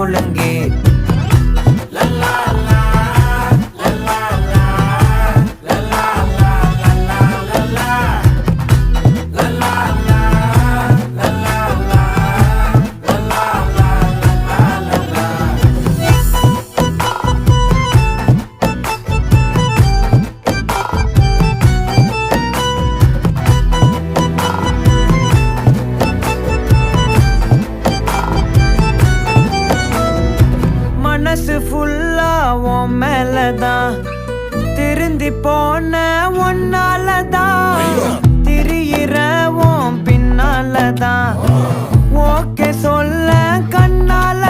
ஒழுங்கு. மனசு ஃபுல்லா உன் மேலதான், திருந்தி போன ஒன்னாலதான், திரியிற உன் பின்னாலதான், ஓகே சொல்ல கண்ணால